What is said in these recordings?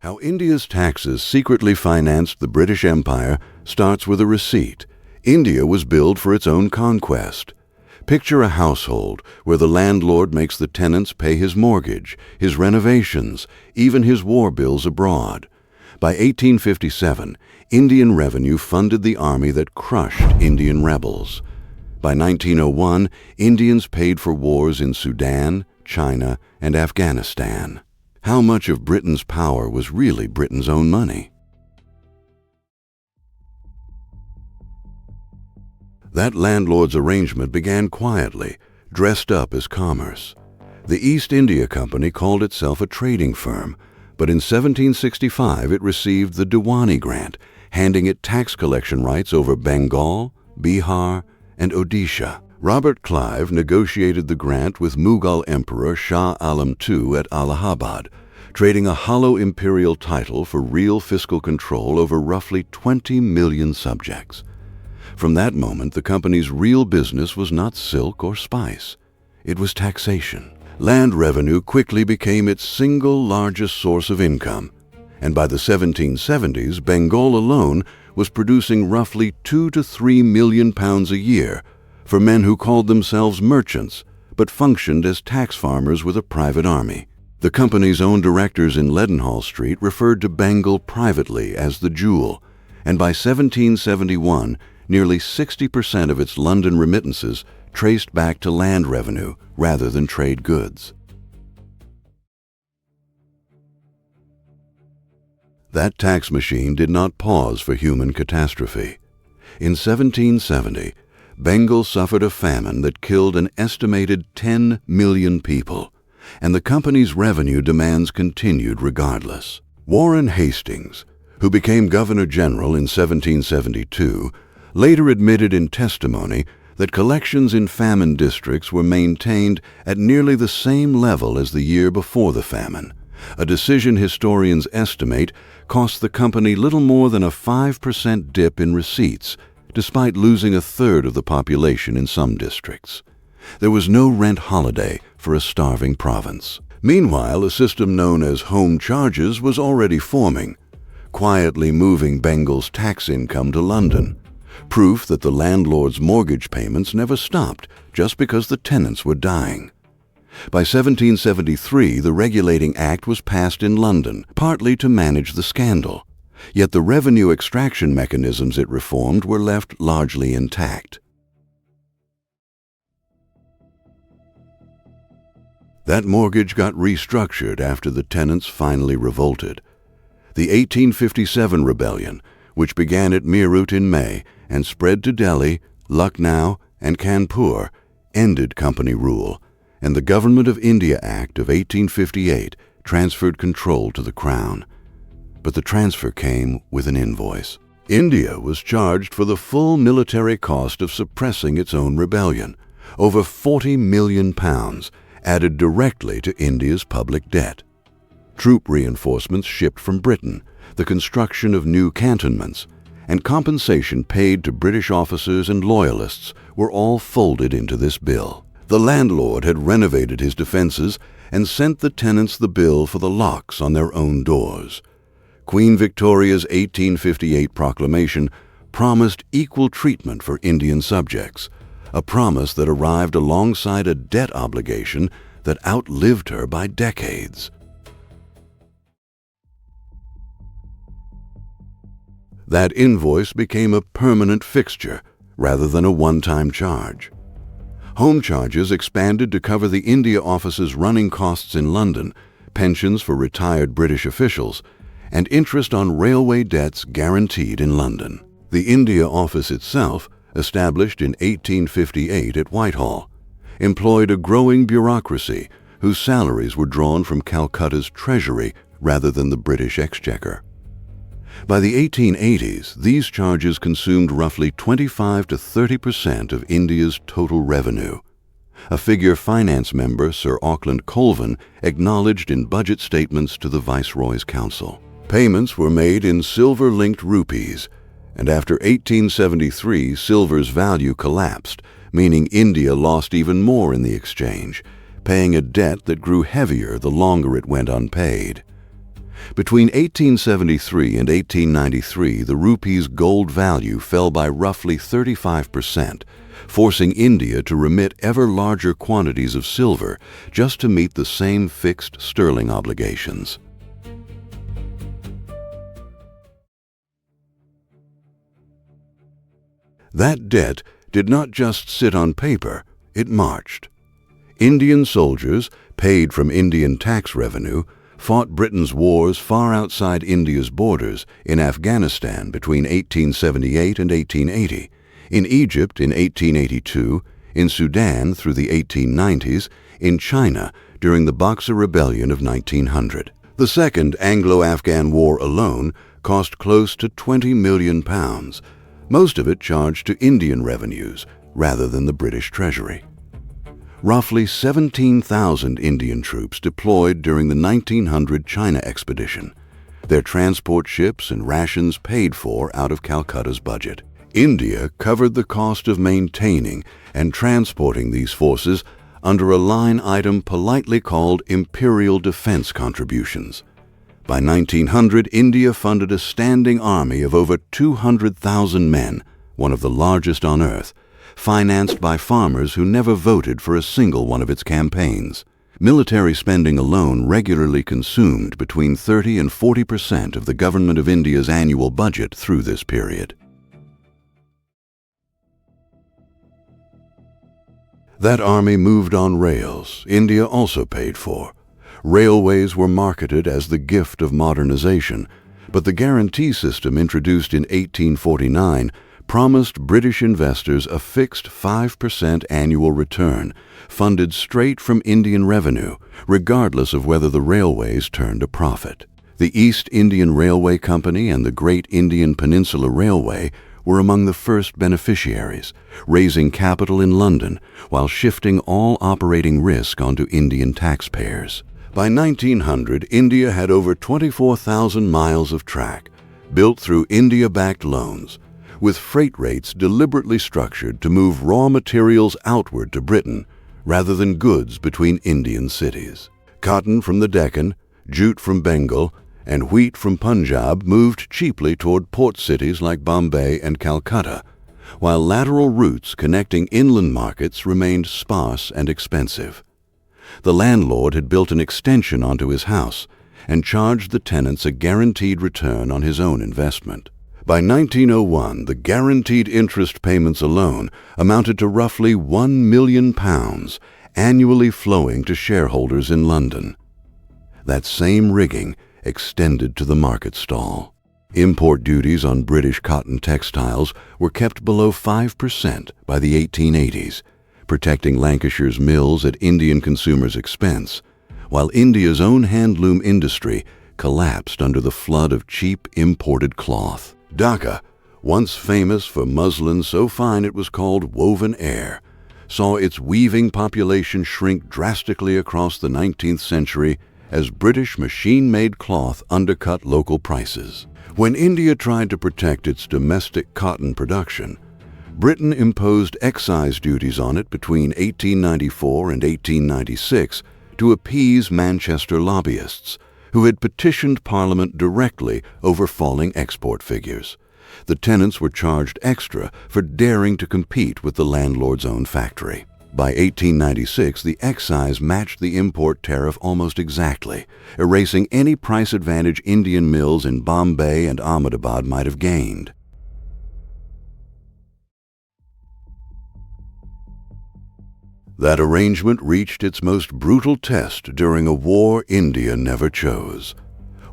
How India's taxes secretly financed the British Empire starts with a receipt. India was billed for its own conquest. Picture a household where the landlord makes the tenants pay his mortgage, his renovations, even his war bills abroad. By 1857, Indian revenue funded the army that crushed Indian rebels. By 1901, Indians paid for wars in Sudan, China, and Afghanistan. How much of Britain's power was really Britain's own money? That landlord's arrangement began quietly, dressed up as commerce. The East India Company called itself a trading firm, but in 1765 it received the Diwani grant, handing it tax collection rights over Bengal, Bihar, and Odisha. Robert Clive negotiated the grant with Mughal Emperor Shah Alam II at Allahabad, trading a hollow imperial title for real fiscal control over roughly 20 million subjects. From that moment, the company's real business was not silk or spice. It was taxation. Land revenue quickly became its single largest source of income, and by the 1770s, Bengal alone was producing roughly 2 to 3 million pounds a year for men who called themselves merchants but functioned as tax farmers with a private army. The company's own directors in Leadenhall Street referred to Bengal privately as the Jewel, and by 1771, nearly 60% of its London remittances traced back to land revenue rather than trade goods. That tax machine did not pause for human catastrophe. In 1770, Bengal suffered a famine that killed an estimated 10 million people, and the company's revenue demands continued regardless. Warren Hastings, who became Governor General in 1772, later admitted in testimony that collections in famine districts were maintained at nearly the same level as the year before the famine, a decision historians estimate cost the company little more than a 5% dip in receipts, despite losing a third of the population in some districts. There was no rent holiday for a starving province. Meanwhile, a system known as home charges was already forming, quietly moving Bengal's tax income to London, proof that the landlord's mortgage payments never stopped just because the tenants were dying. By 1773, the Regulating Act was passed in London, partly to manage the scandal. Yet the revenue extraction mechanisms it reformed were left largely intact. That mortgage got restructured after the tenants finally revolted. The 1857 rebellion, which began at Meerut in May and spread to Delhi, Lucknow, and Kanpur, ended company rule, and the Government of India Act of 1858 transferred control to the Crown. But the transfer came with an invoice. India was charged for the full military cost of suppressing its own rebellion, over 40 million pounds, added directly to India's public debt. Troop reinforcements shipped from Britain, the construction of new cantonments, and compensation paid to British officers and loyalists were all folded into this bill. The landlord had renovated his defenses and sent the tenants the bill for the locks on their own doors. Queen Victoria's 1858 proclamation promised equal treatment for Indian subjects, a promise that arrived alongside a debt obligation that outlived her by decades. That invoice became a permanent fixture rather than a one-time charge. Home charges expanded to cover the India Office's running costs in London, pensions for retired British officials, and interest on railway debts guaranteed in London. The India Office itself, established in 1858 at Whitehall, employed a growing bureaucracy whose salaries were drawn from Calcutta's treasury rather than the British Exchequer. By the 1880s, these charges consumed roughly 25 to 30% of India's total revenue, a figure finance member Sir Auckland Colvin acknowledged in budget statements to the Viceroy's Council. Payments were made in silver-linked rupees, and after 1873 silver's value collapsed, meaning India lost even more in the exchange, paying a debt that grew heavier the longer it went unpaid. Between 1873 and 1893, the rupee's gold value fell by roughly 35%, forcing India to remit ever larger quantities of silver just to meet the same fixed sterling obligations. That debt did not just sit on paper, it marched. Indian soldiers, paid from Indian tax revenue, fought Britain's wars far outside India's borders in Afghanistan between 1878 and 1880, in Egypt in 1882, in Sudan through the 1890s, in China during the Boxer Rebellion of 1900. The Second Anglo-Afghan War alone cost close to £20 million, most of it charged to Indian revenues rather than the British Treasury. Roughly 17,000 Indian troops deployed during the 1900 China expedition, their transport ships and rations paid for out of Calcutta's budget. India covered the cost of maintaining and transporting these forces under a line item politely called imperial defense contributions. By 1900, India funded a standing army of over 200,000 men, one of the largest on earth, financed by farmers who never voted for a single one of its campaigns. Military spending alone regularly consumed between 30 and 40% of the Government of India's annual budget through this period. That army moved on rails India also paid for. Railways were marketed as the gift of modernization, but the guarantee system introduced in 1849 promised British investors a fixed 5% annual return, funded straight from Indian revenue, regardless of whether the railways turned a profit. The East Indian Railway Company and the Great Indian Peninsula Railway were among the first beneficiaries, raising capital in London while shifting all operating risk onto Indian taxpayers. By 1900, India had over 24,000 miles of track, built through India-backed loans, with freight rates deliberately structured to move raw materials outward to Britain rather than goods between Indian cities. Cotton from the Deccan, jute from Bengal, and wheat from Punjab moved cheaply toward port cities like Bombay and Calcutta, while lateral routes connecting inland markets remained sparse and expensive. The landlord had built an extension onto his house and charged the tenants a guaranteed return on his own investment. By 1901, the guaranteed interest payments alone amounted to roughly £1 million annually flowing to shareholders in London. That same rigging extended to the market stall. Import duties on British cotton textiles were kept below 5% by the 1880s, protecting Lancashire's mills at Indian consumers' expense, while India's own handloom industry collapsed under the flood of cheap imported cloth. Dhaka, once famous for muslin so fine it was called woven air, saw its weaving population shrink drastically across the 19th century as British machine-made cloth undercut local prices. When India tried to protect its domestic cotton production, Britain imposed excise duties on it between 1894 and 1896 to appease Manchester lobbyists, who had petitioned Parliament directly over falling export figures. The tenants were charged extra for daring to compete with the landlord's own factory. By 1896, the excise matched the import tariff almost exactly, erasing any price advantage Indian mills in Bombay and Ahmedabad might have gained. That arrangement reached its most brutal test during a war India never chose.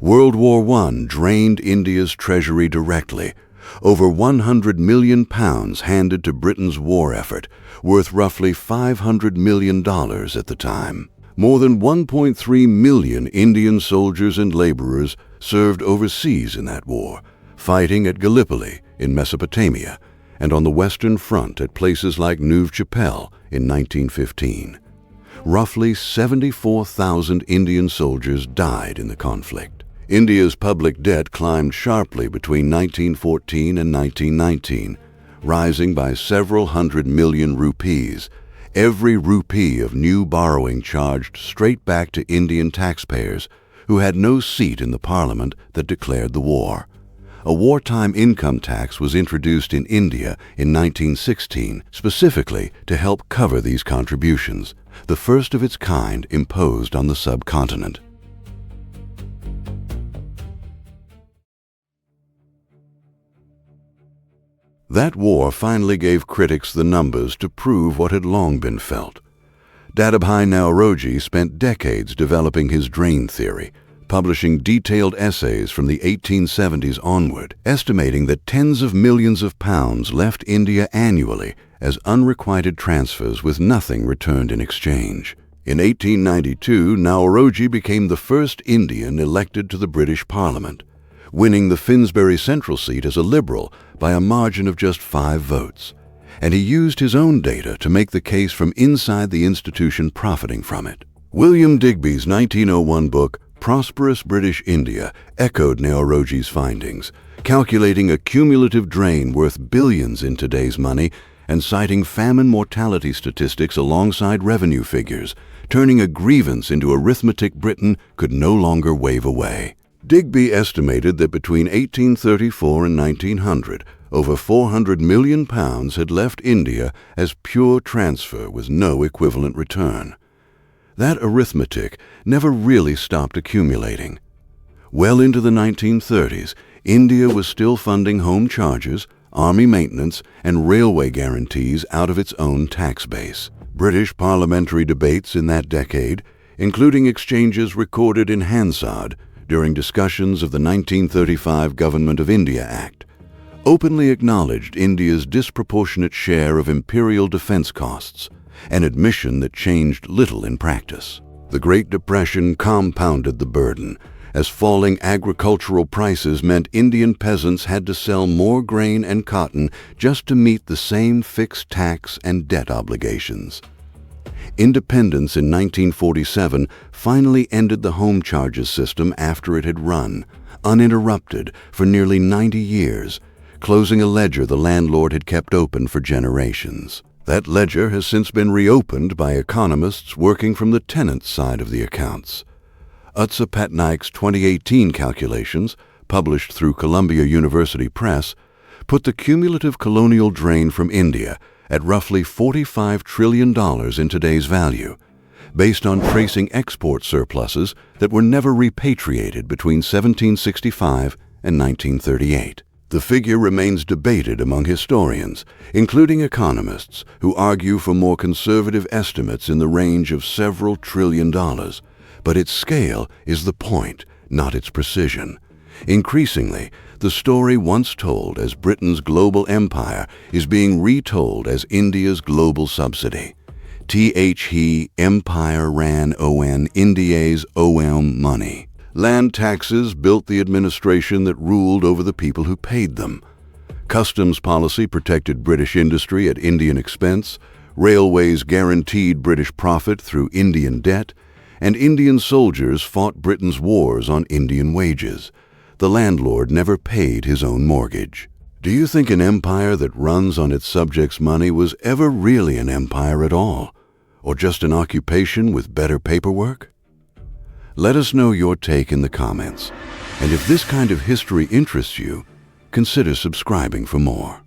World War I drained India's treasury directly. Over £100 million handed to Britain's war effort, worth roughly $500 million at the time. More than 1.3 million Indian soldiers and laborers served overseas in that war, fighting at Gallipoli in Mesopotamia and on the Western Front at places like Neuve-Chapelle in 1915. Roughly 74,000 Indian soldiers died in the conflict. India's public debt climbed sharply between 1914 and 1919, rising by several hundred million rupees, every rupee of new borrowing charged straight back to Indian taxpayers, who had no seat in the parliament that declared the war. A wartime income tax was introduced in India in 1916 specifically to help cover these contributions, the first of its kind imposed on the subcontinent. That war finally gave critics the numbers to prove what had long been felt. Dadabhai Naoroji spent decades developing his drain theory, publishing detailed essays from the 1870s onward, estimating that tens of millions of pounds left India annually as unrequited transfers with nothing returned in exchange. In 1892, Naoroji became the first Indian elected to the British Parliament, winning the Finsbury Central seat as a Liberal by a margin of just 5 votes, and he used his own data to make the case from inside the institution profiting from it. William Digby's 1901 book, Prosperous British India, echoed Naoroji's findings, calculating a cumulative drain worth billions in today's money and citing famine mortality statistics alongside revenue figures, turning a grievance into arithmetic Britain could no longer wave away. Digby estimated that between 1834 and 1900, over £400 million had left India as pure transfer with no equivalent return. That arithmetic never really stopped accumulating. Well into the 1930s, India was still funding home charges, army maintenance, and railway guarantees out of its own tax base. British parliamentary debates in that decade, including exchanges recorded in Hansard during discussions of the 1935 Government of India Act, openly acknowledged India's disproportionate share of imperial defense costs, an admission that changed little in practice. The Great Depression compounded the burden, as falling agricultural prices meant Indian peasants had to sell more grain and cotton just to meet the same fixed tax and debt obligations. Independence in 1947 finally ended the home charges system after it had run, uninterrupted, for nearly 90 years, closing a ledger the landlord had kept open for generations. That ledger has since been reopened by economists working from the tenant's side of the accounts. Utsa Patnaik's 2018 calculations, published through Columbia University Press, put the cumulative colonial drain from India at roughly $45 trillion in today's value, based on tracing export surpluses that were never repatriated between 1765 and 1938. The figure remains debated among historians, including economists who argue for more conservative estimates in the range of several trillion dollars, but its scale is the point, not its precision. Increasingly, the story once told as Britain's global empire is being retold as India's global subsidy. He empire ran on India's money. Land taxes built the administration that ruled over the people who paid them. Customs policy protected British industry at Indian expense, railways guaranteed British profit through Indian debt, and Indian soldiers fought Britain's wars on Indian wages. The landlord never paid his own mortgage. Do you think an empire that runs on its subjects' money was ever really an empire at all, or just an occupation with better paperwork? Let us know your take in the comments, and if this kind of history interests you, consider subscribing for more.